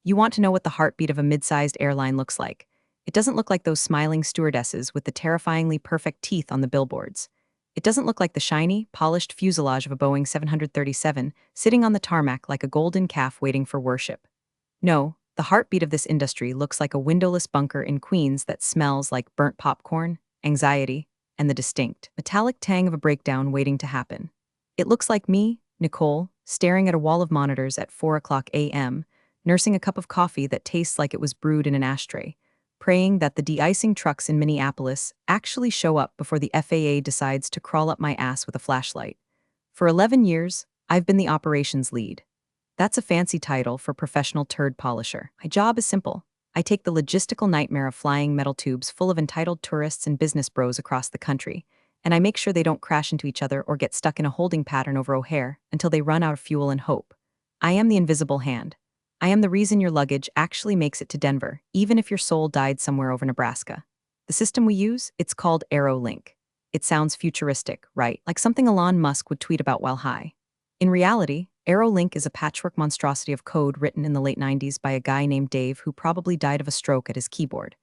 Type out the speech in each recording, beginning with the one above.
You want to know what the heartbeat of a mid-sized airline looks like. It doesn't look like those smiling stewardesses with the terrifyingly perfect teeth on the billboards. It doesn't look like the shiny, polished fuselage of a Boeing 737 sitting on the tarmac like a golden calf waiting for worship. No, the heartbeat of this industry looks like a windowless bunker in Queens that smells like burnt popcorn, anxiety, and the distinct, metallic tang of a breakdown waiting to happen. It looks like me, Nicole, staring at a wall of monitors at 4 o'clock a.m., nursing a cup of coffee that tastes like it was brewed in an ashtray, praying that the de-icing trucks in Minneapolis actually show up before the FAA decides to crawl up my ass with a flashlight. For 11 years, I've been the operations lead. That's a fancy title for professional turd polisher. My job is simple. I take the logistical nightmare of flying metal tubes full of entitled tourists and business bros across the country, and I make sure they don't crash into each other or get stuck in a holding pattern over O'Hare until they run out of fuel and hope. I am the invisible hand. I am the reason your luggage actually makes it to Denver, even if your soul died somewhere over Nebraska. The system we use, it's called AeroLink. It sounds futuristic, right? Like something Elon Musk would tweet about while high. In reality, AeroLink is a patchwork monstrosity of code written in the late 90s by a guy named Dave who probably died of a stroke at his keyboard.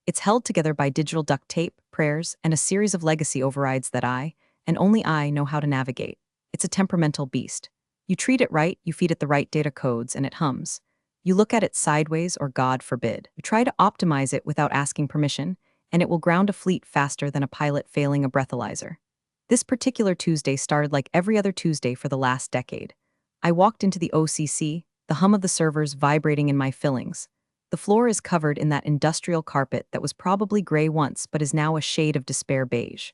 It's held together by digital duct tape, prayers, and a series of legacy overrides that and only I, know how to navigate. It's a temperamental beast. You treat it right, you feed it the right data codes, and it hums. You look at it sideways or God forbid. You try to optimize it without asking permission, and it will ground a fleet faster than a pilot failing a breathalyzer. This particular Tuesday started like every other Tuesday for the last decade. I walked into the OCC, the hum of the servers vibrating in my fillings. The floor is covered in that industrial carpet that was probably gray once but is now a shade of despair beige.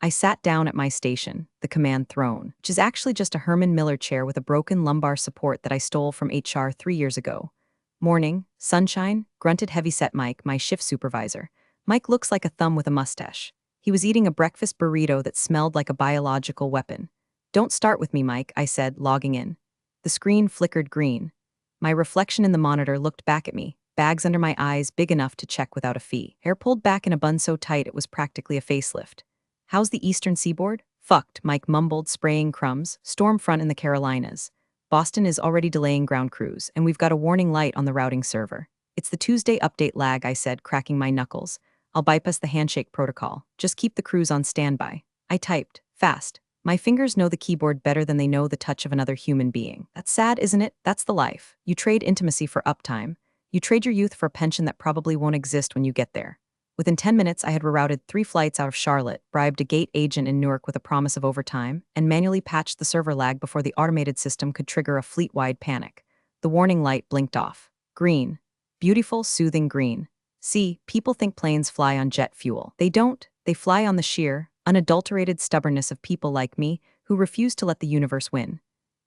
I sat down at my station, the command throne, which is actually just a Herman Miller chair with a broken lumbar support that I stole from HR 3 years ago. Morning, sunshine, grunted heavyset Mike, my shift supervisor. Mike looks like a thumb with a mustache. He was eating a breakfast burrito that smelled like a biological weapon. Don't start with me, Mike, I said, logging in. The screen flickered green. My reflection in the monitor looked back at me, bags under my eyes big enough to check without a fee. Hair pulled back in a bun so tight it was practically a facelift. How's the eastern seaboard? Fucked, Mike mumbled, spraying crumbs. Storm front in the Carolinas. Boston is already delaying ground crews, and we've got a warning light on the routing server. It's the Tuesday update lag, I said, cracking my knuckles. I'll bypass the handshake protocol. Just keep the crews on standby. I typed, fast. My fingers know the keyboard better than they know the touch of another human being. That's sad, isn't it? That's the life. You trade intimacy for uptime. You trade your youth for a pension that probably won't exist when you get there. Within 10 minutes, I had rerouted 3 flights out of Charlotte, bribed a gate agent in Newark with a promise of overtime, and manually patched the server lag before the automated system could trigger a fleet-wide panic. The warning light blinked off. Green. Beautiful, soothing green. See, people think planes fly on jet fuel. They don't. They fly on the sheer, unadulterated stubbornness of people like me who refuse to let the universe win.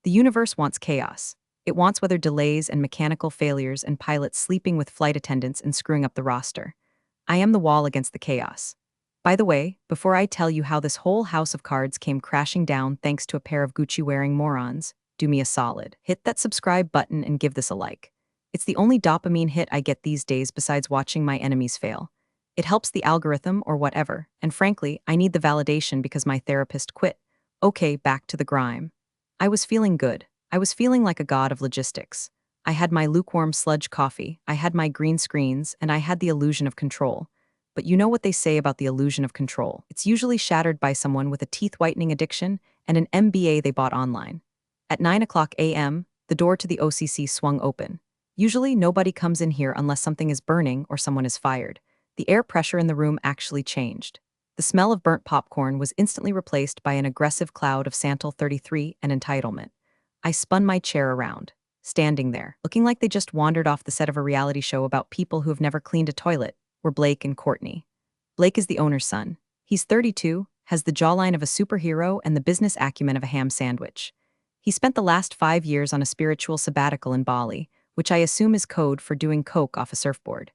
The universe wants chaos. It wants weather delays and mechanical failures and pilots sleeping with flight attendants and screwing up the roster. I am the wall against the chaos. By the way, before I tell you how this whole house of cards came crashing down thanks to a pair of Gucci-wearing morons, do me a solid. Hit that subscribe button and give this a like. It's the only dopamine hit I get these days besides watching my enemies fail. It helps the algorithm or whatever, and frankly, I need the validation because my therapist quit. Okay, back to the grime. I was feeling good. I was feeling like a god of logistics. I had my lukewarm sludge coffee, I had my green screens, and I had the illusion of control. But you know what they say about the illusion of control. It's usually shattered by someone with a teeth-whitening addiction and an MBA they bought online. At 9 o'clock a.m., the door to the OCC swung open. Usually, nobody comes in here unless something is burning or someone is fired. The air pressure in the room actually changed. The smell of burnt popcorn was instantly replaced by an aggressive cloud of Santal 33 and entitlement. I spun my chair around, standing there, looking like they just wandered off the set of a reality show about people who have never cleaned a toilet, were Blake and Courtney. Blake is the owner's son. He's 32, has the jawline of a superhero and the business acumen of a ham sandwich. He spent the last 5 years on a spiritual sabbatical in Bali, which I assume is code for doing coke off a surfboard.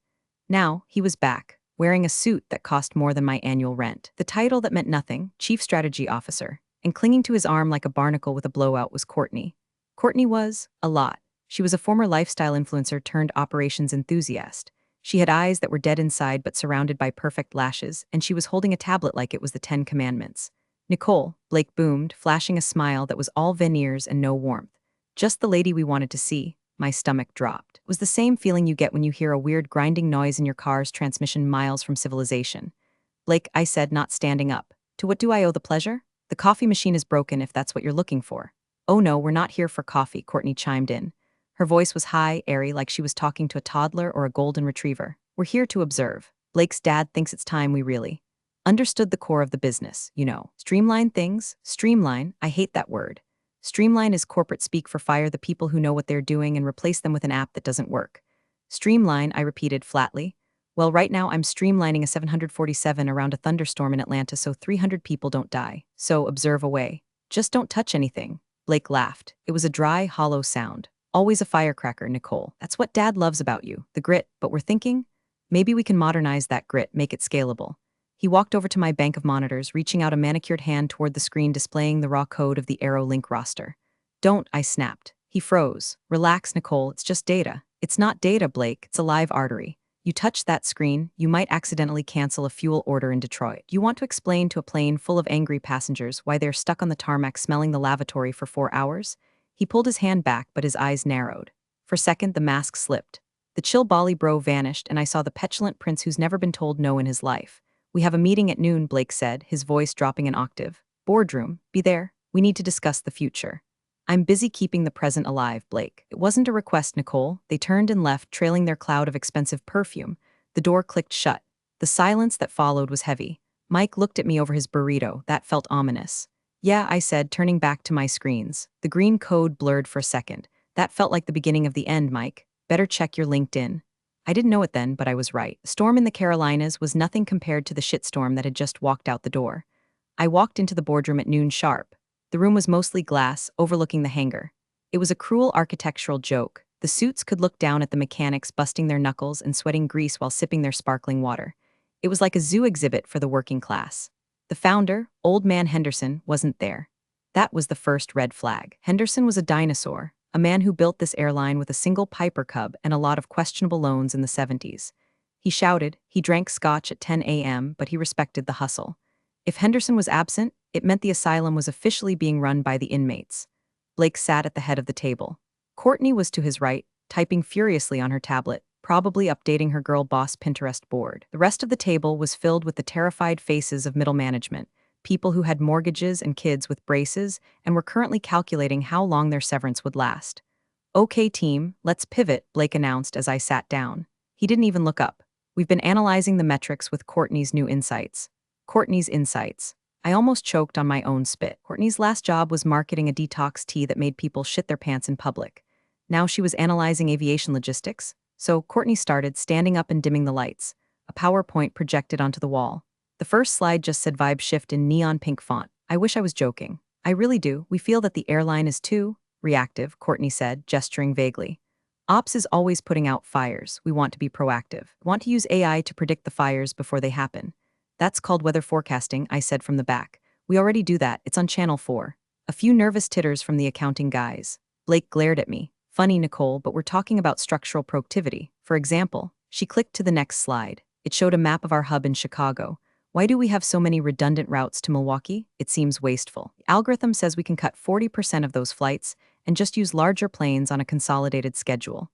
Now, he was back, wearing a suit that cost more than my annual rent, the title that meant nothing, Chief Strategy Officer, and clinging to his arm like a barnacle with a blowout was Courtney. Courtney was a lot. She was a former lifestyle influencer turned operations enthusiast. She had eyes that were dead inside but surrounded by perfect lashes, and she was holding a tablet like it was the 10 Commandments. Nicole, Blake boomed, flashing a smile that was all veneers and no warmth. Just the lady we wanted to see. My stomach dropped. It was the same feeling you get when you hear a weird grinding noise in your car's transmission miles from civilization. Blake, I said, not standing up. To what do I owe the pleasure? The coffee machine is broken if that's what you're looking for. Oh no, we're not here for coffee, Courtney chimed in. Her voice was high, airy, like she was talking to a toddler or a golden retriever. We're here to observe. Blake's dad thinks it's time we really understood the core of the business, you know. Streamline things? Streamline? I hate that word. Streamline is corporate speak for fire the people who know what they're doing and replace them with an app that doesn't work. Streamline, I repeated flatly. Well, right now I'm streamlining a 747 around a thunderstorm in Atlanta so 300 people don't die. So observe away. Just don't touch anything. Blake laughed. It was a dry, hollow sound. Always a firecracker, Nicole. That's what Dad loves about you, the grit, but we're thinking, maybe we can modernize that grit, make it scalable. He walked over to my bank of monitors, reaching out a manicured hand toward the screen displaying the raw code of the Aero Link roster. Don't, I snapped. He froze. Relax, Nicole, it's just data. It's not data, Blake, it's a live artery. You touch that screen, you might accidentally cancel a fuel order in Detroit. You want to explain to a plane full of angry passengers why they're stuck on the tarmac smelling the lavatory for 4 hours? He pulled his hand back, but his eyes narrowed. For a second, the mask slipped. The chill Bali bro vanished, and I saw the petulant prince who's never been told no in his life. We have a meeting at noon, Blake said, his voice dropping an octave. Boardroom, be there. We need to discuss the future. I'm busy keeping the present alive, Blake. It wasn't a request, Nicole. They turned and left, trailing their cloud of expensive perfume. The door clicked shut. The silence that followed was heavy. Mike looked at me over his burrito. That felt ominous. Yeah, I said, turning back to my screens. The green code blurred for a second. That felt like the beginning of the end, Mike. Better check your LinkedIn. I didn't know it then, but I was right. The storm in the Carolinas was nothing compared to the shitstorm that had just walked out the door. I walked into the boardroom at noon sharp. The room was mostly glass, overlooking the hangar. It was a cruel architectural joke. The suits could look down at the mechanics busting their knuckles and sweating grease while sipping their sparkling water. It was like a zoo exhibit for the working class. The founder, Old Man Henderson, wasn't there. That was the first red flag. Henderson was a dinosaur, a man who built this airline with a single Piper Cub and a lot of questionable loans in the 70s. He shouted, he drank scotch at 10 a.m., but he respected the hustle. If Henderson was absent, it meant the asylum was officially being run by the inmates. Blake sat at the head of the table. Courtney was to his right, typing furiously on her tablet, probably updating her girl boss Pinterest board. The rest of the table was filled with the terrified faces of middle management, people who had mortgages and kids with braces and were currently calculating how long their severance would last. Okay, team, let's pivot, Blake announced as I sat down. He didn't even look up. We've been analyzing the metrics with Courtney's new insights. Courtney's insights. I almost choked on my own spit. Courtney's last job was marketing a detox tea that made people shit their pants in public. Now she was analyzing aviation logistics. So Courtney started, standing up and dimming the lights. A PowerPoint projected onto the wall. The first slide just said vibe shift in neon pink font. I wish I was joking. I really do. We feel that the airline is too reactive, Courtney said, gesturing vaguely. Ops is always putting out fires. We want to be proactive. We want to use AI to predict the fires before they happen. That's called weather forecasting, I said from the back. We already do that. It's on Channel 4. A few nervous titters from the accounting guys. Blake glared at me. Funny, Nicole, but we're talking about structural productivity. For example, she clicked to the next slide. It showed a map of our hub in Chicago. Why do we have so many redundant routes to Milwaukee? It seems wasteful. The algorithm says we can cut 40% of those flights and just use larger planes on a consolidated schedule.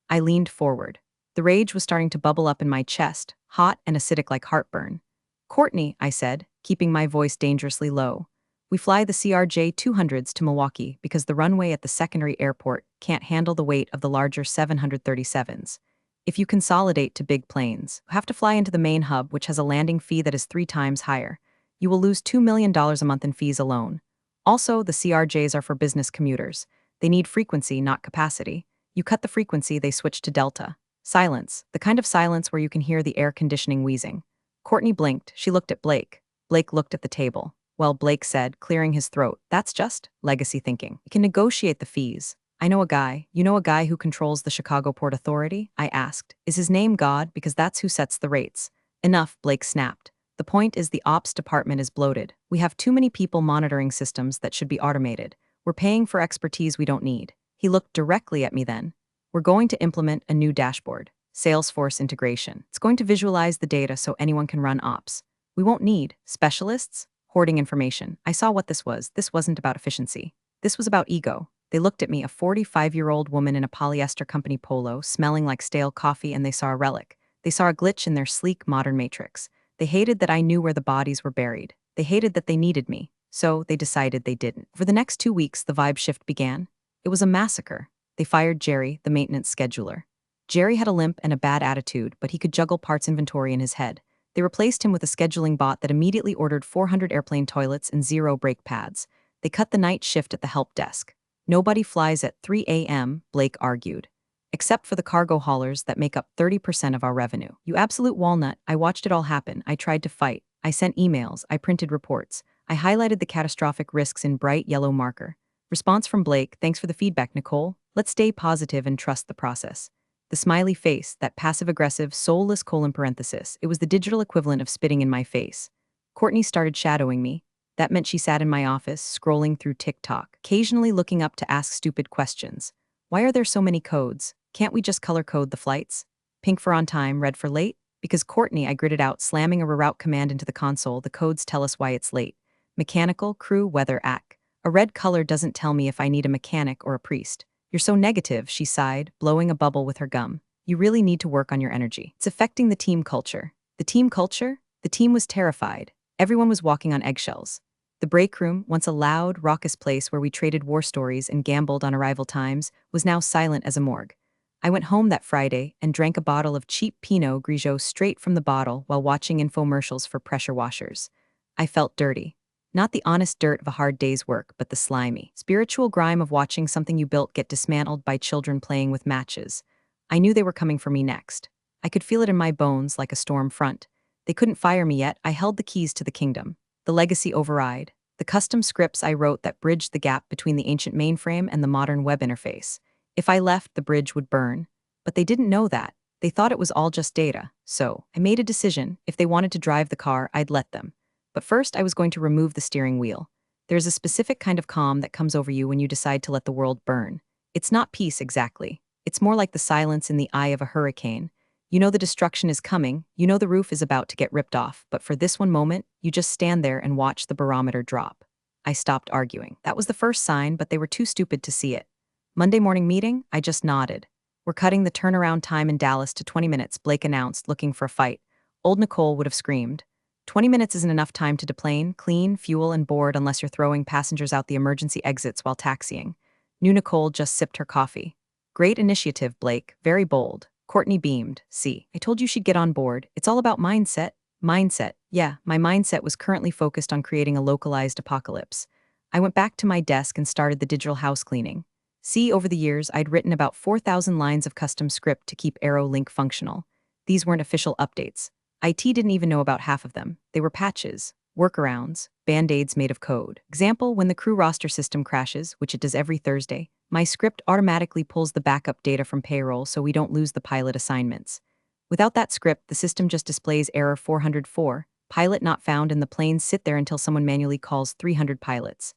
I leaned forward. The rage was starting to bubble up in my chest, hot and acidic like heartburn. Courtney, I said, keeping my voice dangerously low. We fly the CRJ-200s to Milwaukee because the runway at the secondary airport can't handle the weight of the larger 737s. If you consolidate to big planes, you have to fly into the main hub, which has a landing fee that is 3 times higher. You will lose $2 million a month in fees alone. Also, the CRJs are for business commuters. They need frequency, not capacity. You cut the frequency, they switch to Delta. Silence, the kind of silence where you can hear the air conditioning wheezing. Courtney blinked. She looked at Blake. Blake looked at the table. Well, Blake said, clearing his throat, that's just legacy thinking. You can negotiate the fees. I know a guy. You know a guy who controls the Chicago Port Authority? I asked. Is his name God? Because that's who sets the rates. Enough, Blake snapped. The point is the ops department is bloated. We have too many people monitoring systems that should be automated. We're paying for expertise we don't need. He looked directly at me then. We're going to implement a new dashboard. Salesforce integration. It's going to visualize the data so anyone can run ops. We won't need specialists hoarding information. I saw what this was. This wasn't about efficiency. This was about ego. They looked at me, a 45-year-old woman in a polyester company polo, smelling like stale coffee, and they saw a relic. They saw a glitch in their sleek, modern matrix. They hated that I knew where the bodies were buried. They hated that they needed me. So they decided they didn't. For the next 2 weeks, the vibe shift began. It was a massacre. They fired Jerry, the maintenance scheduler. Jerry had a limp and a bad attitude, but he could juggle parts inventory in his head. They replaced him with a scheduling bot that immediately ordered 400 airplane toilets and 0 brake pads. They cut the night shift at the help desk. Nobody flies at 3 a.m., Blake argued. Except for the cargo haulers that make up 30% of our revenue. You absolute walnut, I watched it all happen. I tried to fight. I sent emails. I printed reports. I highlighted the catastrophic risks in bright yellow marker. Response from Blake, thanks for the feedback, Nicole. Let's stay positive and trust the process. The smiley face, that passive-aggressive, soulless colon parenthesis, it was the digital equivalent of spitting in my face. Courtney started shadowing me. That meant she sat in my office, scrolling through TikTok, occasionally looking up to ask stupid questions. Why are there so many codes? Can't we just color code the flights? Pink for on time, red for late? Because Courtney, I gritted out, slamming a reroute command into the console. The codes tell us why it's late. Mechanical, crew, weather, AC. A red color doesn't tell me if I need a mechanic or a priest. You're so negative, she sighed, blowing a bubble with her gum. You really need to work on your energy. It's affecting the team culture. The team culture? The team was terrified. Everyone was walking on eggshells. The break room, once a loud, raucous place where we traded war stories and gambled on arrival times, was now silent as a morgue. I went home that Friday and drank a bottle of cheap Pinot Grigio straight from the bottle while watching infomercials for pressure washers. I felt dirty. Not the honest dirt of a hard day's work, but the slimy, spiritual grime of watching something you built get dismantled by children playing with matches. I knew they were coming for me next. I could feel it in my bones like a storm front. They couldn't fire me yet. I held the keys to the kingdom. The legacy override. The custom scripts I wrote that bridged the gap between the ancient mainframe and the modern web interface. If I left, the bridge would burn. But they didn't know that. They thought it was all just data. So, I made a decision. If they wanted to drive the car, I'd let them. But first, I was going to remove the steering wheel. There's a specific kind of calm that comes over you when you decide to let the world burn. It's not peace exactly. It's more like the silence in the eye of a hurricane. You know the destruction is coming, you know the roof is about to get ripped off, but for this one moment, you just stand there and watch the barometer drop. I stopped arguing. That was the first sign, but they were too stupid to see it. Monday morning meeting, I just nodded. We're cutting the turnaround time in Dallas to 20 minutes, Blake announced, looking for a fight. Old Nicole would have screamed. 20 minutes isn't enough time to deplane, clean, fuel, and board unless you're throwing passengers out the emergency exits while taxiing. New Nicole just sipped her coffee. Great initiative, Blake. Very bold. Courtney beamed. See, I told you she'd get on board. It's all about mindset. Mindset. Yeah, my mindset was currently focused on creating a localized apocalypse. I went back to my desk and started the digital house cleaning. See, over the years, I'd written about 4,000 lines of custom script to keep AeroLink functional. These weren't official updates. IT didn't even know about half of them. They were patches, workarounds, band-aids made of code. Example, when the crew roster system crashes, which it does every Thursday, my script automatically pulls the backup data from payroll so we don't lose the pilot assignments. Without that script, the system just displays error 404, pilot not found, and the planes sit there until someone manually calls 300 pilots.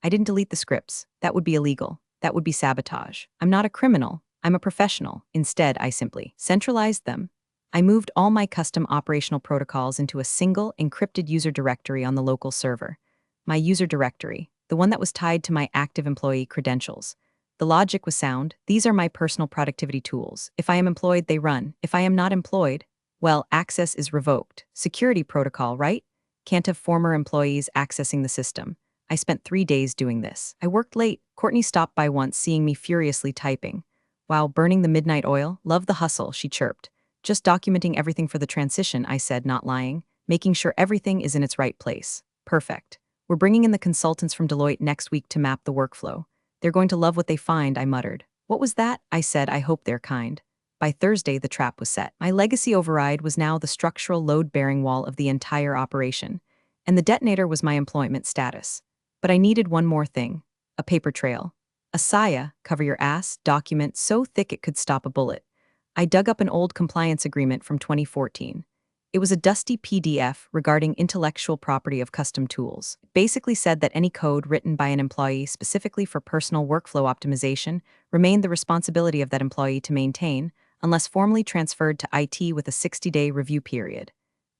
I didn't delete the scripts. That would be illegal. That would be sabotage. I'm not a criminal. I'm a professional. Instead, I simply centralized them. I moved all my custom operational protocols into a single, encrypted user directory on the local server. My user directory, the one that was tied to my active employee credentials. The logic was sound. These are my personal productivity tools. If I am employed, they run. If I am not employed, well, access is revoked. Security protocol, right? Can't have former employees accessing the system. I spent 3 days doing this. I worked late. Courtney stopped by once, seeing me furiously typing. Wow, burning the midnight oil? Love the hustle, she chirped. Just documenting everything for the transition, I said, not lying. Making sure everything is in its right place. Perfect. We're bringing in the consultants from Deloitte next week to map the workflow. They're going to love what they find, I muttered. What was that? I said, I hope they're kind. By Thursday, the trap was set. My legacy override was now the structural load-bearing wall of the entire operation, and the detonator was my employment status. But I needed one more thing. A paper trail. A SIA, cover your ass, document so thick it could stop a bullet. I dug up an old compliance agreement from 2014. It was a dusty PDF regarding intellectual property of custom tools. It basically said that any code written by an employee specifically for personal workflow optimization remained the responsibility of that employee to maintain, unless formally transferred to IT with a 60-day review period.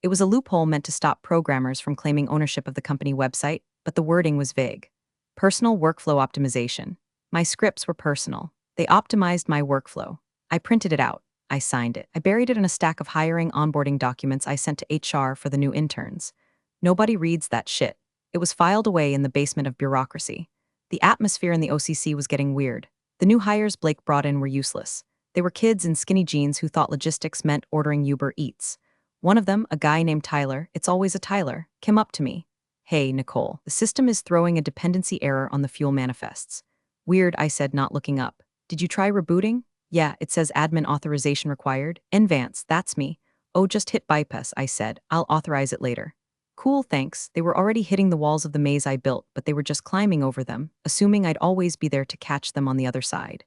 It was a loophole meant to stop programmers from claiming ownership of the company website, but the wording was vague. Personal workflow optimization. My scripts were personal. They optimized my workflow. I printed it out. I signed it. I buried it in a stack of hiring onboarding documents I sent to HR for the new interns. Nobody reads that shit. It was filed away in the basement of bureaucracy. The atmosphere in the OCC was getting weird. The new hires Blake brought in were useless. They were kids in skinny jeans who thought logistics meant ordering Uber Eats. One of them, a guy named Tyler, it's always a Tyler, came up to me. Hey, Nicole, the system is throwing a dependency error on the fuel manifests. Weird, I said, not looking up. Did you try rebooting? Yeah, it says admin authorization required. Nvance, that's me. Oh, just hit bypass, I said. I'll authorize it later. Cool, thanks. They were already hitting the walls of the maze I built, but they were just climbing over them, assuming I'd always be there to catch them on the other side.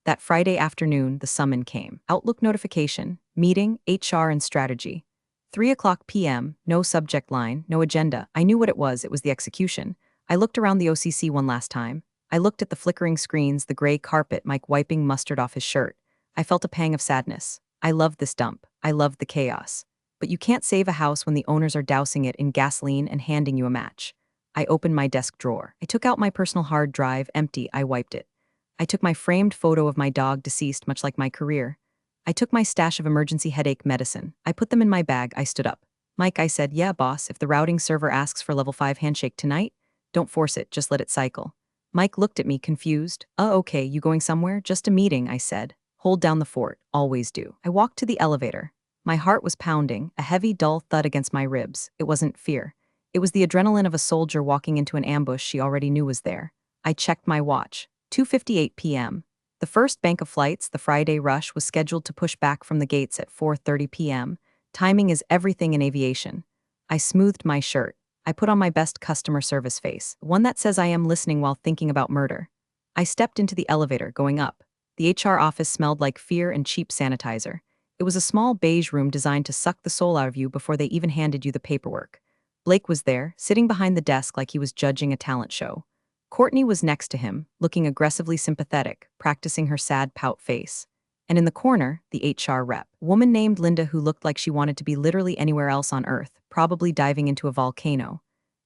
That Friday afternoon, the summon came. Outlook notification, meeting, HR and strategy. 3 o'clock p.m., no subject line, no agenda. I knew what it was the execution. I looked around the OCC one last time. I looked at the flickering screens, the gray carpet, Mike wiping mustard off his shirt. I felt a pang of sadness. I loved this dump. I loved the chaos. But you can't save a house when the owners are dousing it in gasoline and handing you a match. I opened my desk drawer. I took out my personal hard drive, empty. I wiped it. I took my framed photo of my dog, deceased, much like my career. I took my stash of emergency headache medicine. I put them in my bag. I stood up. Mike, I said, yeah, boss, if the routing server asks for level 5 handshake tonight, don't force it, just let it cycle. Mike looked at me, confused. Okay, you going somewhere? Just a meeting, I said. Hold down the fort, always do. I walked to the elevator. My heart was pounding, a heavy, dull thud against my ribs. It wasn't fear. It was the adrenaline of a soldier walking into an ambush she already knew was there. I checked my watch. 2:58 p.m. The first bank of flights, the Friday rush, was scheduled to push back from the gates at 4:30 p.m. Timing is everything in aviation. I smoothed my shirt. I put on my best customer service face, one that says I am listening while thinking about murder. I stepped into the elevator, going up. The HR office smelled like fear and cheap sanitizer. It was a small beige room designed to suck the soul out of you before they even handed you the paperwork. Blake was there, sitting behind the desk like he was judging a talent show. Courtney was next to him, looking aggressively sympathetic, practicing her sad pout face. And in the corner, the HR rep, a woman named Linda who looked like she wanted to be literally anywhere else on Earth, probably diving into a volcano.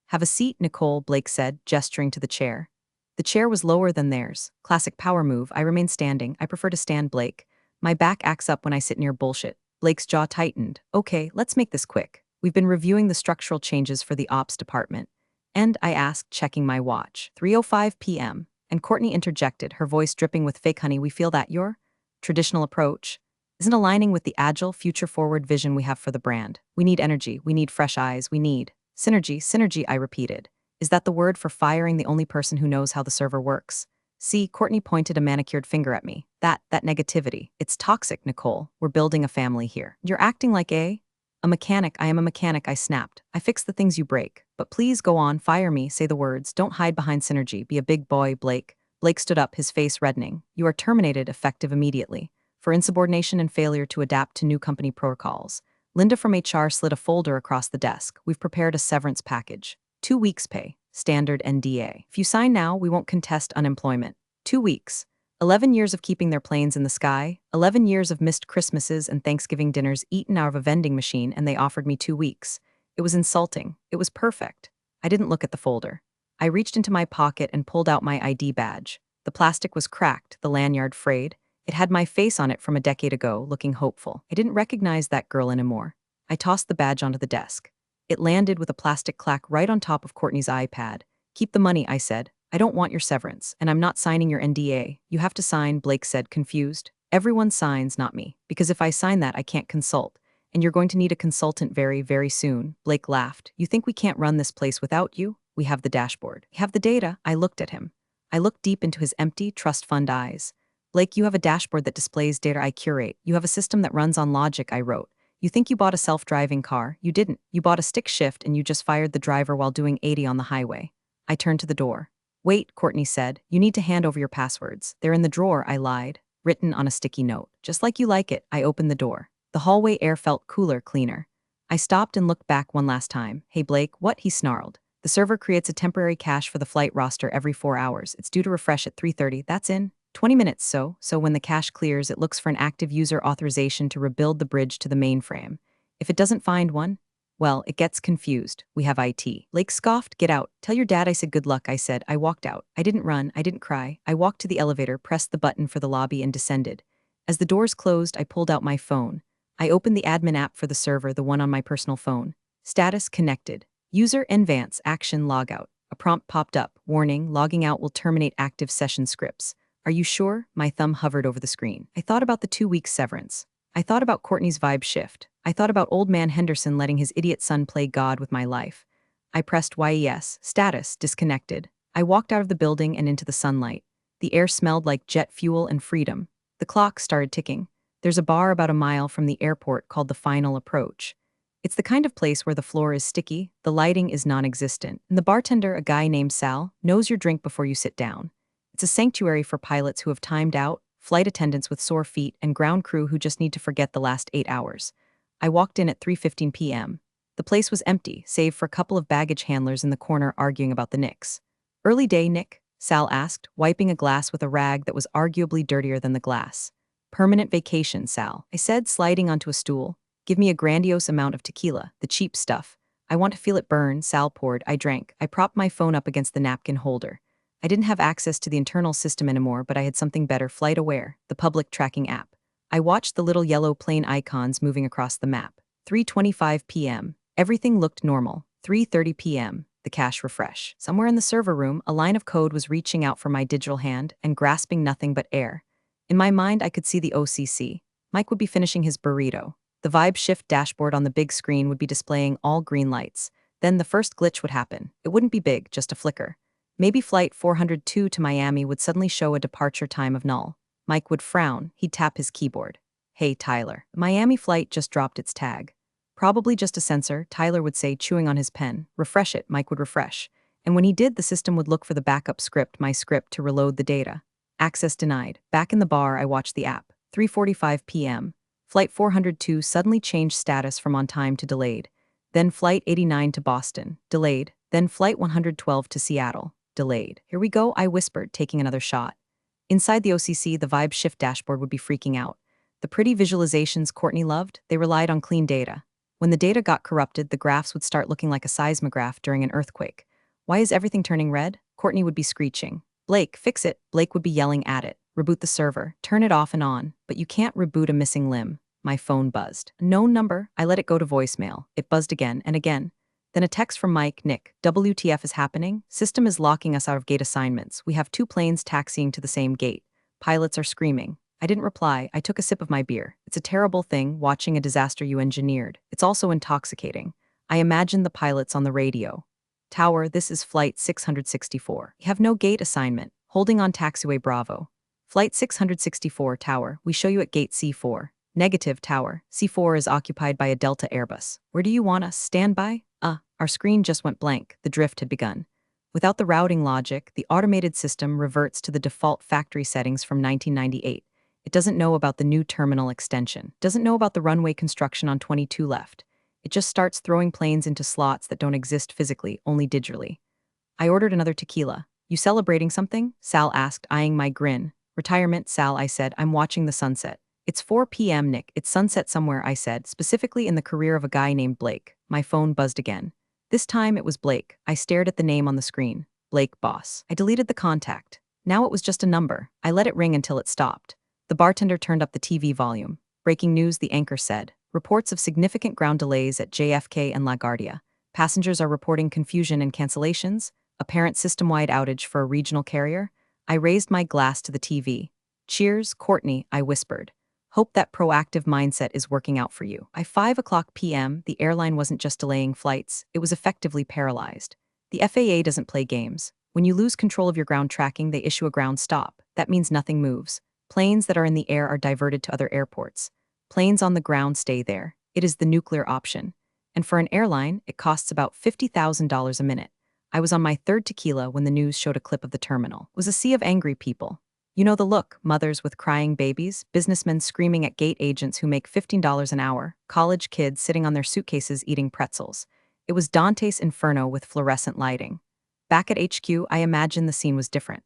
Have a seat, Nicole, Blake said, gesturing to the chair. The chair was lower than theirs. Classic power move. I remained standing. I prefer to stand, Blake. My back acts up when I sit near bullshit. Blake's jaw tightened. Okay, let's make this quick. We've been reviewing the structural changes for the ops department. And I asked, checking my watch. 3:05 p.m. And Courtney interjected, her voice dripping with fake honey. We feel that your traditional approach isn't aligning with the agile, future-forward vision we have for the brand. We need energy. We need fresh eyes. We need synergy. Synergy, I repeated. Is that the word for firing the only person who knows how the server works? See, Courtney pointed a manicured finger at me. That negativity. It's toxic, Nicole. We're building a family here. You're acting like a mechanic. I am a mechanic, I snapped. I fix the things you break. But please go on, fire me, say the words. Don't hide behind synergy. Be a big boy, Blake. Blake stood up, his face reddening. You are terminated, effective immediately. For insubordination and failure to adapt to new company protocols. Linda from HR slid a folder across the desk. We've prepared a severance package. 2 weeks pay. Standard NDA. If you sign now, we won't contest unemployment. 2 weeks. 11 years of keeping their planes in the sky, 11 years of missed Christmases and Thanksgiving dinners eaten out of a vending machine, and they offered me 2 weeks. It was insulting. It was perfect. I didn't look at the folder. I reached into my pocket and pulled out my ID badge. The plastic was cracked, the lanyard frayed. It had my face on it from a decade ago, looking hopeful. I didn't recognize that girl anymore. I tossed the badge onto the desk. It landed with a plastic clack right on top of Courtney's iPad. Keep the money, I said. I don't want your severance, and I'm not signing your NDA. You have to sign, Blake said, confused. Everyone signs, not me. Because if I sign that, I can't consult. And you're going to need a consultant very, very soon. Blake laughed. You think we can't run this place without you? We have the dashboard. We have the data. I looked at him. I looked deep into his empty, trust fund eyes. Blake, you have a dashboard that displays data I curate. You have a system that runs on logic, I wrote. You think you bought a self-driving car. You didn't. You bought a stick shift and you just fired the driver while doing 80 on the highway. I turned to the door. Wait, Courtney said. You need to hand over your passwords. They're in the drawer, I lied. Written on a sticky note. Just like you like it, I opened the door. The hallway air felt cooler, cleaner. I stopped and looked back one last time. Hey Blake, what? He snarled. The server creates a temporary cache for the flight roster every 4 hours. It's due to refresh at 3:30. That's in 20 minutes, so when the cache clears, it looks for an active user authorization to rebuild the bridge to the mainframe. If it doesn't find one, Well, it gets confused. We have IT. Blake scoffed, get out. Tell your dad I said good luck, I said. I walked out. I didn't run, I didn't cry. I walked to the elevator, pressed the button for the lobby, and descended. As the doors closed, I pulled out my phone. I opened the admin app for the server, the one on my personal phone. Status connected. User Envance action logout. A prompt popped up. Warning, logging out will terminate active session scripts. Are you sure? My thumb hovered over the screen. I thought about the 2 week severance. I thought about Courtney's vibe shift. I thought about old man Henderson letting his idiot son play God with my life. I pressed YES. Status disconnected. I walked out of the building and into the sunlight. The air smelled like jet fuel and freedom. The clock started ticking. There's a bar about a mile from the airport called the Final Approach. It's the kind of place where the floor is sticky, the lighting is non-existent, and the bartender, a guy named Sal, knows your drink before you sit down. It's a sanctuary for pilots who have timed out, flight attendants with sore feet, and ground crew who just need to forget the last 8 hours. I walked in at 3:15 p.m. The place was empty, save for a couple of baggage handlers in the corner arguing about the Knicks. Early day, Nick? Sal asked, wiping a glass with a rag that was arguably dirtier than the glass. Permanent vacation, Sal, I said, sliding onto a stool. Give me a grandiose amount of tequila, the cheap stuff. I want to feel it burn, Sal poured. I drank. I propped my phone up against the napkin holder. I didn't have access to the internal system anymore, but I had something better, Flight Aware, the public tracking app. I watched the little yellow plane icons moving across the map. 3:25 p.m. Everything looked normal. 3:30 p.m. The cache refresh. Somewhere in the server room, a line of code was reaching out for my digital hand and grasping nothing but air. In my mind, I could see the OCC. Mike would be finishing his burrito. The vibe shift dashboard on the big screen would be displaying all green lights. Then the first glitch would happen. It wouldn't be big, just a flicker. Maybe flight 402 to Miami would suddenly show a departure time of null. Mike would frown. He'd tap his keyboard. Hey, Tyler. The Miami flight just dropped its tag. Probably just a sensor, Tyler would say, chewing on his pen. Refresh it, Mike would refresh. And when he did, the system would look for the backup script, my script, to reload the data. Access denied. Back in the bar, I watched the app. 3:45 p.m. Flight 402 suddenly changed status from on time to delayed. Then Flight 89 to Boston, delayed. Then Flight 112 to Seattle, delayed. Here we go, I whispered, taking another shot. Inside the OCC, the vibe shift dashboard would be freaking out. The pretty visualizations Courtney loved, they relied on clean data. When the data got corrupted, the graphs would start looking like a seismograph during an earthquake. Why is everything turning red? Courtney would be screeching. Blake, fix it. Blake would be yelling at it. Reboot the server. Turn it off and on. But you can't reboot a missing limb. My phone buzzed. A known number. I let it go to voicemail. It buzzed again and again. Then a text from Mike, Nick. WTF is happening? System is locking us out of gate assignments. We have 2 planes taxiing to the same gate. Pilots are screaming. I didn't reply. I took a sip of my beer. It's a terrible thing, watching a disaster you engineered. It's also intoxicating. I imagined the pilots on the radio. Tower, this is Flight 664. We have no gate assignment. Holding on taxiway Bravo. Flight 664, Tower. We show you at gate C4. Negative, Tower. C4 is occupied by a Delta Airbus. Where do you want us? Stand by? Our screen just went blank. The drift had begun. Without the routing logic, the automated system reverts to the default factory settings from 1998. It doesn't know about the new terminal extension. Doesn't know about the runway construction on 22 left. It just starts throwing planes into slots that don't exist physically, only digitally. I ordered another tequila. You celebrating something? Sal asked, eyeing my grin. Retirement, Sal, I said. I'm watching the sunset. It's 4 p.m., Nick. It's sunset somewhere, I said, specifically in the career of a guy named Blake. My phone buzzed again. This time it was Blake. I stared at the name on the screen. Blake Boss. I deleted the contact. Now it was just a number. I let it ring until it stopped. The bartender turned up the TV volume. Breaking news, the anchor said. Reports of significant ground delays at JFK and LaGuardia. Passengers are reporting confusion and cancellations. Apparent system-wide outage for a regional carrier. I raised my glass to the TV. Cheers, Courtney, I whispered. Hope that proactive mindset is working out for you. By 5 o'clock p.m., the airline wasn't just delaying flights, it was effectively paralyzed. The FAA doesn't play games. When you lose control of your ground tracking, they issue a ground stop. That means nothing moves. Planes that are in the air are diverted to other airports. Planes on the ground stay there. It is the nuclear option. And for an airline, it costs about $50,000 a minute. I was on my 3rd tequila when the news showed a clip of the terminal. It was a sea of angry people. You know the look, mothers with crying babies, businessmen screaming at gate agents who make $15 an hour, college kids sitting on their suitcases eating pretzels. It was Dante's Inferno with fluorescent lighting. Back at HQ, I imagined the scene was different.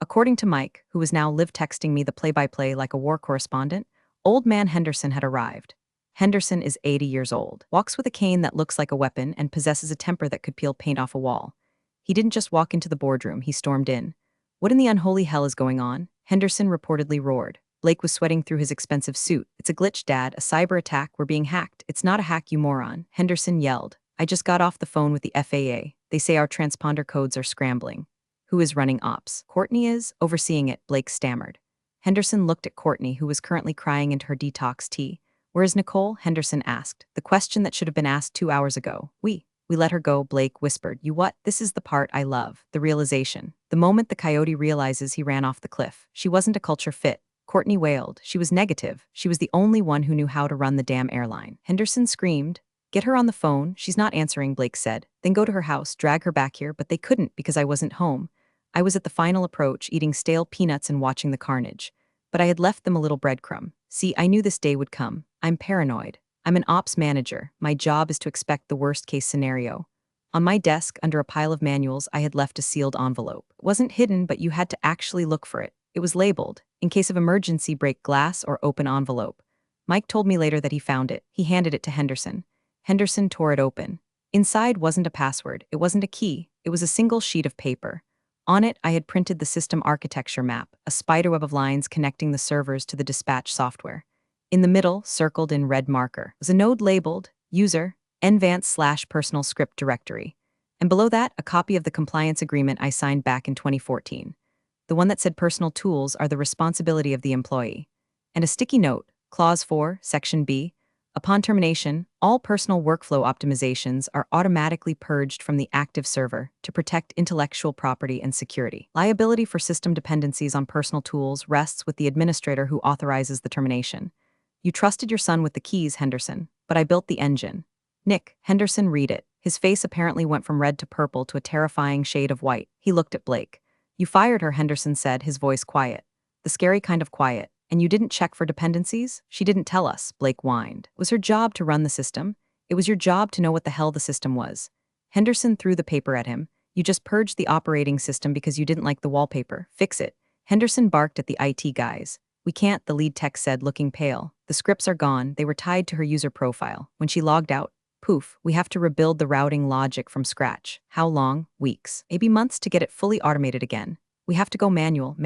According to Mike, who was now live texting me the play-by-play like a war correspondent, old man Henderson had arrived. Henderson is 80 years old, walks with a cane that looks like a weapon, and possesses a temper that could peel paint off a wall. He didn't just walk into the boardroom, he stormed in. What in the unholy hell is going on? Henderson reportedly roared. Blake was sweating through his expensive suit. It's a glitch, Dad, a cyber attack, we're being hacked. It's not a hack, you moron, Henderson yelled. I just got off the phone with the FAA. They say our transponder codes are scrambling. Who is running ops? Courtney is, overseeing it, Blake stammered. Henderson looked at Courtney, who was currently crying into her detox tea. Where is Nicole? Henderson asked. The question that should have been asked 2 hours ago. We let her go, Blake whispered. You what? This is the part I love. The realization. The moment the coyote realizes he ran off the cliff. She wasn't a culture fit. Courtney wailed. She was negative. She was the only one who knew how to run the damn airline. Henderson screamed. Get her on the phone. She's not answering, Blake said. Then go to her house, drag her back here, but they couldn't because I wasn't home. I was at the final approach, eating stale peanuts and watching the carnage. But I had left them a little breadcrumb. See, I knew this day would come. I'm paranoid. I'm an ops manager. My job is to expect the worst-case scenario. On my desk, under a pile of manuals, I had left a sealed envelope. It wasn't hidden, but you had to actually look for it. It was labeled, in case of emergency, break glass or open envelope. Mike told me later that he found it. He handed it to Henderson. Henderson tore it open. Inside wasn't a password. It wasn't a key. It was a single sheet of paper. On it, I had printed the system architecture map, a spiderweb of lines connecting the servers to the dispatch software. In the middle, circled in red marker, was a node labeled User, nvance/personal script directory. And below that, a copy of the compliance agreement I signed back in 2014. The one that said personal tools are the responsibility of the employee. And a sticky note, Clause 4, Section B. Upon termination, all personal workflow optimizations are automatically purged from the active server to protect intellectual property and security. Liability for system dependencies on personal tools rests with the administrator who authorizes the termination. You trusted your son with the keys, Henderson, but I built the engine. Nick, Henderson, read it. His face apparently went from red to purple to a terrifying shade of white. He looked at Blake. You fired her, Henderson said, his voice quiet. The scary kind of quiet. And you didn't check for dependencies? She didn't tell us, Blake whined. It was her job to run the system. It was your job to know what the hell the system was. Henderson threw the paper at him. You just purged the operating system because you didn't like the wallpaper. Fix it. Henderson barked at the IT guys. We can't, the lead tech said, looking pale. The scripts are gone. They were tied to her user profile. When she logged out, poof, we have to rebuild the routing logic from scratch. How long? Weeks. Maybe months to get it fully automated again. We have to go manual.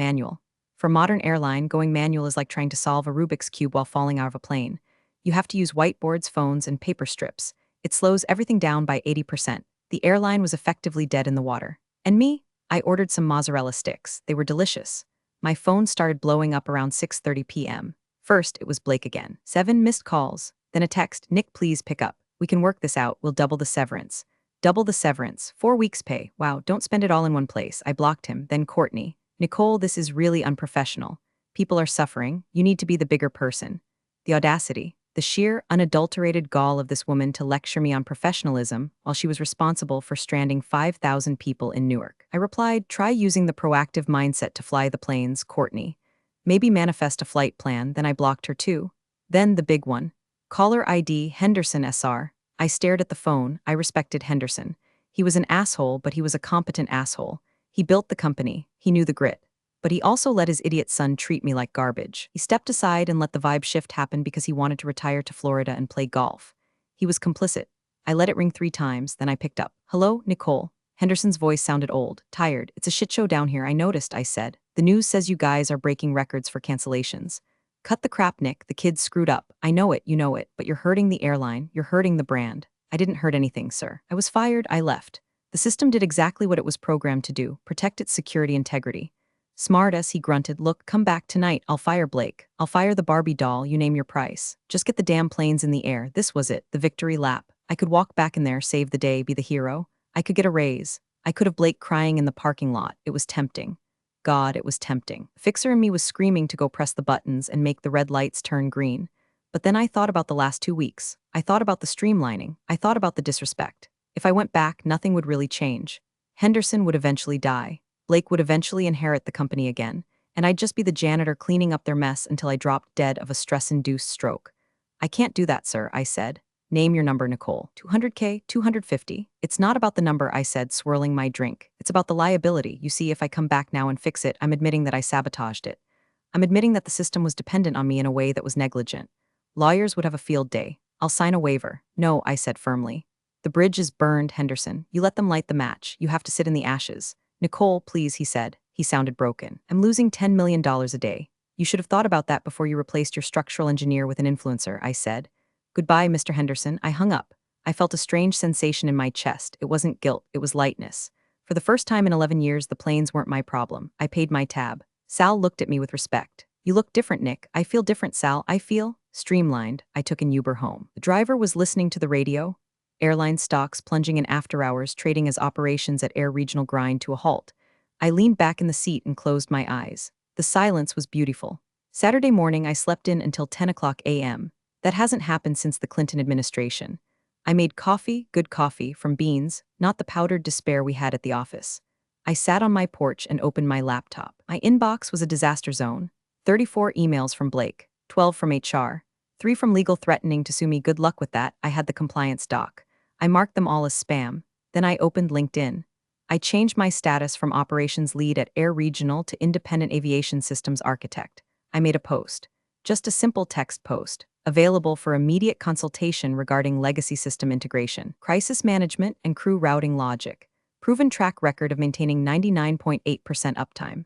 For modern airline, going manual is like trying to solve a Rubik's Cube while falling out of a plane. You have to use whiteboards, phones, and paper strips. It slows everything down by 80%. The airline was effectively dead in the water. And me? I ordered some mozzarella sticks. They were delicious. My phone started blowing up around 6:30 p.m. First, it was Blake again. 7 missed calls. Then a text, Nick, please pick up. We can work this out. We'll double the severance. Double the severance. 4 weeks pay. Wow, don't spend it all in one place. I blocked him. Then Courtney. Nicole, this is really unprofessional. People are suffering. You need to be the bigger person. The audacity, the sheer, unadulterated gall of this woman to lecture me on professionalism while she was responsible for stranding 5,000 people in Newark. I replied, try using the proactive mindset to fly the planes, Courtney. Maybe manifest a flight plan, then I blocked her too. Then the big one. Caller ID Henderson SR. I stared at the phone. I respected Henderson. He was an asshole, but he was a competent asshole. He built the company. He knew the grit. But he also let his idiot son treat me like garbage. He stepped aside and let the vibe shift happen because he wanted to retire to Florida and play golf. He was complicit. I let it ring 3 times, then I picked up. Hello, Nicole. Henderson's voice sounded old, tired. It's a shit show down here, I noticed, I said. The news says you guys are breaking records for cancellations. Cut the crap, Nick. The kids screwed up. I know it, you know it, but you're hurting the airline. You're hurting the brand. I didn't hurt anything, sir. I was fired. I left. The system did exactly what it was programmed to do, protect its security integrity. Smartass, he grunted, look, come back tonight, I'll fire Blake. I'll fire the Barbie doll, you name your price. Just get the damn planes in the air, this was it, the victory lap. I could walk back in there, save the day, be the hero. I could get a raise. I could have Blake crying in the parking lot, it was tempting. God, it was tempting. Fixer in me was screaming to go press the buttons and make the red lights turn green. But then I thought about the last 2 weeks. I thought about the streamlining. I thought about the disrespect. If I went back, nothing would really change. Henderson would eventually die. Blake would eventually inherit the company again, and I'd just be the janitor cleaning up their mess until I dropped dead of a stress-induced stroke. I can't do that, sir, I said. Name your number, Nicole. 200K, 250. It's not about the number, I said, swirling my drink. It's about the liability. You see, if I come back now and fix it, I'm admitting that I sabotaged it. I'm admitting that the system was dependent on me in a way that was negligent. Lawyers would have a field day. I'll sign a waiver. No, I said firmly. The bridge is burned, Henderson. You let them light the match. You have to sit in the ashes. Nicole, please, he said. He sounded broken. I'm losing $10 million a day. You should have thought about that before you replaced your structural engineer with an influencer, I said. Goodbye, Mr. Henderson. I hung up. I felt a strange sensation in my chest. It wasn't guilt, it was lightness. For the first time in 11 years, the planes weren't my problem. I paid my tab. Sal looked at me with respect. You look different, Nick. I feel different, Sal. I feel streamlined. I took an Uber home. The driver was listening to the radio. Airline stocks plunging in after hours, trading as operations at Air Regional grind to a halt. I leaned back in the seat and closed my eyes. The silence was beautiful. Saturday morning, I slept in until 10 o'clock a.m. That hasn't happened since the Clinton administration. I made coffee, good coffee, from beans, not the powdered despair we had at the office. I sat on my porch and opened my laptop. My inbox was a disaster zone. 34 emails from Blake, 12 from HR, 3 from legal threatening to sue me. Good luck with that. I had the compliance doc. I marked them all as spam. Then I opened LinkedIn. I changed my status from operations lead at Air Regional to independent aviation systems architect. I made a post. Just a simple text post, available for immediate consultation regarding legacy system integration, crisis management, and crew routing logic. Proven track record of maintaining 99.8% uptime.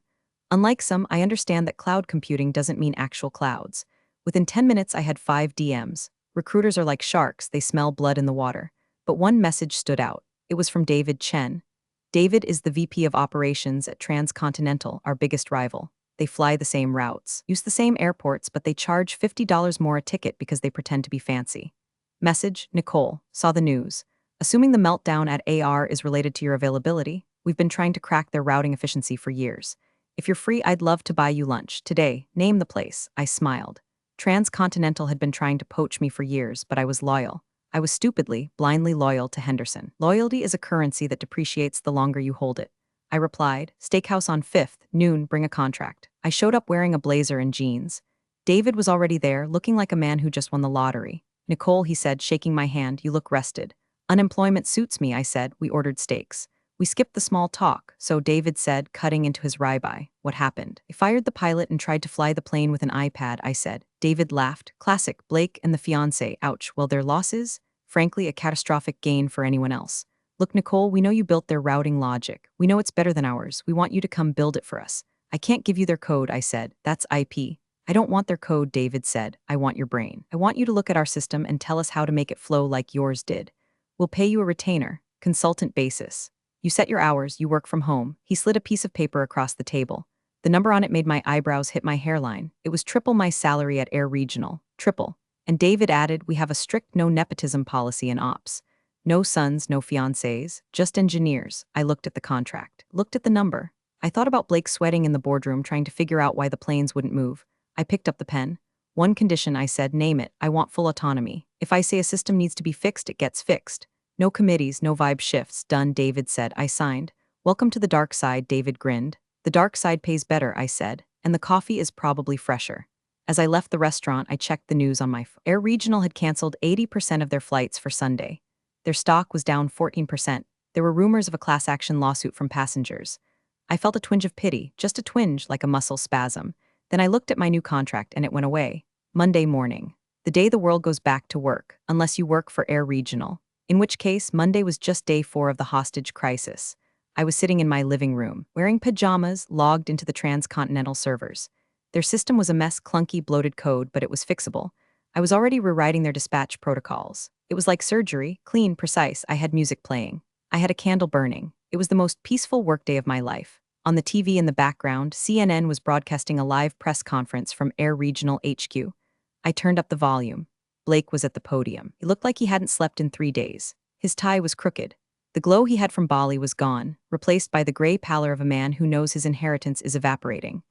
Unlike some, I understand that cloud computing doesn't mean actual clouds. Within 10 minutes, I had 5 DMs. Recruiters are like sharks, they smell blood in the water. But one message stood out. It was from David Chen. David is the VP of Operations at Transcontinental, our biggest rival. They fly the same routes, use the same airports, but they charge $50 more a ticket because they pretend to be fancy. Message, Nicole, saw the news. Assuming the meltdown at AR is related to your availability, we've been trying to crack their routing efficiency for years. If you're free, I'd love to buy you lunch. Today, name the place. I smiled. Transcontinental had been trying to poach me for years, but I was loyal. I was stupidly, blindly loyal to Henderson. Loyalty is a currency that depreciates the longer you hold it. I replied, Steakhouse on 5th, noon, bring a contract. I showed up wearing a blazer and jeans. David was already there, looking like a man who just won the lottery. Nicole, he said, shaking my hand, you look rested. Unemployment suits me, I said. We ordered steaks. We skipped the small talk, so David said, cutting into his ribeye. What happened? I fired the pilot and tried to fly the plane with an iPad, I said. David laughed. Classic, Blake and the fiancé. Ouch, well, their losses? Frankly, a catastrophic gain for anyone else. Look, Nicole, we know you built their routing logic. We know it's better than ours. We want you to come build it for us. I can't give you their code, I said. That's IP. I don't want their code, David said. I want your brain. I want you to look at our system and tell us how to make it flow like yours did. We'll pay you a retainer, consultant basis. You set your hours, you work from home. He slid a piece of paper across the table. The number on it made my eyebrows hit my hairline. It was triple my salary at Air Regional. Triple. And David added, we have a strict no nepotism policy in ops. No sons, no fiancés, just engineers. I looked at the contract, looked at the number. I thought about Blake sweating in the boardroom trying to figure out why the planes wouldn't move. I picked up the pen. One condition, I said, name it. I want full autonomy. If I say a system needs to be fixed, it gets fixed. No committees, no vibe shifts. Done, David said. I signed. Welcome to the dark side, David grinned. The dark side pays better, I said, and the coffee is probably fresher. As I left the restaurant, I checked the news on my phone. Air Regional had canceled 80% of their flights for Sunday. Their stock was down 14%. There were rumors of a class action lawsuit from passengers. I felt a twinge of pity, just a twinge, like a muscle spasm. Then I looked at my new contract and it went away. Monday morning. The day the world goes back to work, unless you work for Air Regional. In which case, Monday was just day 4 of the hostage crisis. I was sitting in my living room, wearing pajamas, logged into the Transcontinental servers. Their system was a mess, clunky, bloated code, but it was fixable. I was already rewriting their dispatch protocols. It was like surgery, clean, precise. I had music playing. I had a candle burning. It was the most peaceful workday of my life. On the TV in the background, CNN was broadcasting a live press conference from Air Regional HQ. I turned up the volume. Blake was at the podium. He looked like he hadn't slept in 3 days. His tie was crooked. The glow he had from Bali was gone, replaced by the gray pallor of a man who knows his inheritance is evaporating.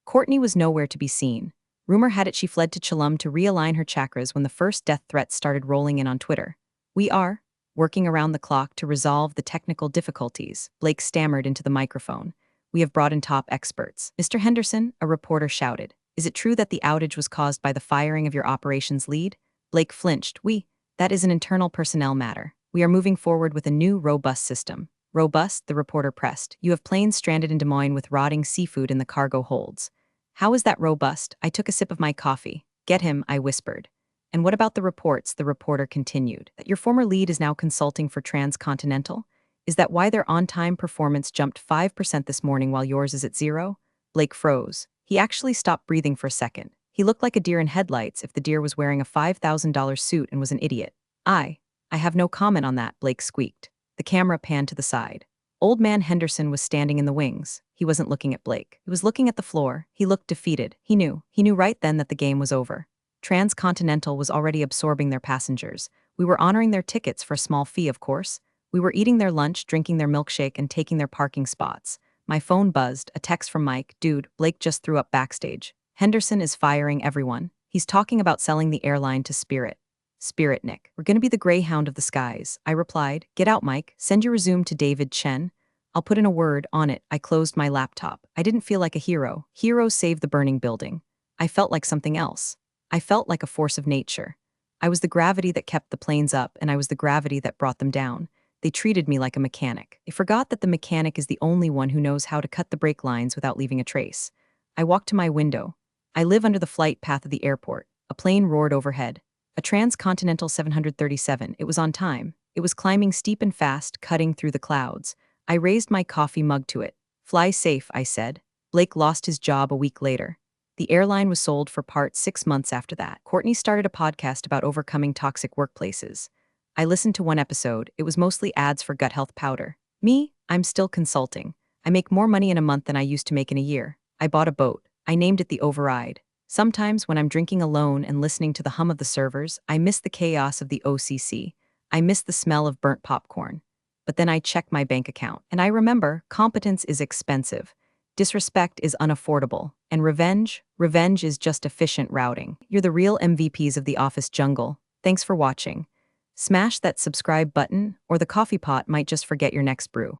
Courtney was nowhere to be seen. Rumor had it she fled to Chelum to realign her chakras when the first death threats started rolling in on Twitter. We are working around the clock to resolve the technical difficulties, Blake stammered into the microphone. We have brought in top experts. Mr. Henderson, a reporter shouted. Is it true that the outage was caused by the firing of your operations lead? Blake flinched. That is an internal personnel matter. We are moving forward with a new, robust system. Robust, the reporter pressed. You have planes stranded in Des Moines with rotting seafood in the cargo holds. How is that robust? I took a sip of my coffee. Get him, I whispered. And what about the reports? The reporter continued. That your former lead is now consulting for Transcontinental? Is that why their on-time performance jumped 5% this morning while yours is at 0? Blake froze. He actually stopped breathing for a second. He looked like a deer in headlights if the deer was wearing a $5,000 suit and was an idiot. I have no comment on that, Blake squeaked. The camera panned to the side. Old man Henderson was standing in the wings. He wasn't looking at Blake. He was looking at the floor. He looked defeated. He knew right then that the game was over. Transcontinental was already absorbing their passengers. We were honoring their tickets for a small fee, of course. We were eating their lunch, drinking their milkshake, and taking their parking spots. My phone buzzed, a text from Mike. Dude, Blake just threw up backstage. Henderson is firing everyone. He's talking about selling the airline to Spirit. Spirit, Nick. We're gonna be the Greyhound of the skies. I replied. Get out, Mike. Send your resume to David Chen. I'll put in a word on it. I closed my laptop. I didn't feel like a hero. Heroes saved the burning building. I felt like something else. I felt like a force of nature. I was the gravity that kept the planes up, and I was the gravity that brought them down. They treated me like a mechanic. They forgot that the mechanic is the only one who knows how to cut the brake lines without leaving a trace. I walked to my window. I live under the flight path of the airport. A plane roared overhead. A Transcontinental 737. It was on time. It was climbing steep and fast, cutting through the clouds. I raised my coffee mug to it. Fly safe, I said. Blake lost his job a week later. The airline was sold for part 6 months after that. Courtney started a podcast about overcoming toxic workplaces. I listened to one episode. It was mostly ads for gut health powder. Me, I'm still consulting. I make more money in a month than I used to make in a year. I bought a boat. I named it the Override. Sometimes when I'm drinking alone and listening to the hum of the servers, I miss the chaos of the OCC. I miss the smell of burnt popcorn. But then I check my bank account, and I remember competence is expensive. Disrespect is unaffordable. And revenge is just efficient routing. You're the real MVPs of the office jungle. Thanks for watching. Smash that subscribe button, or the coffee pot might just forget your next brew.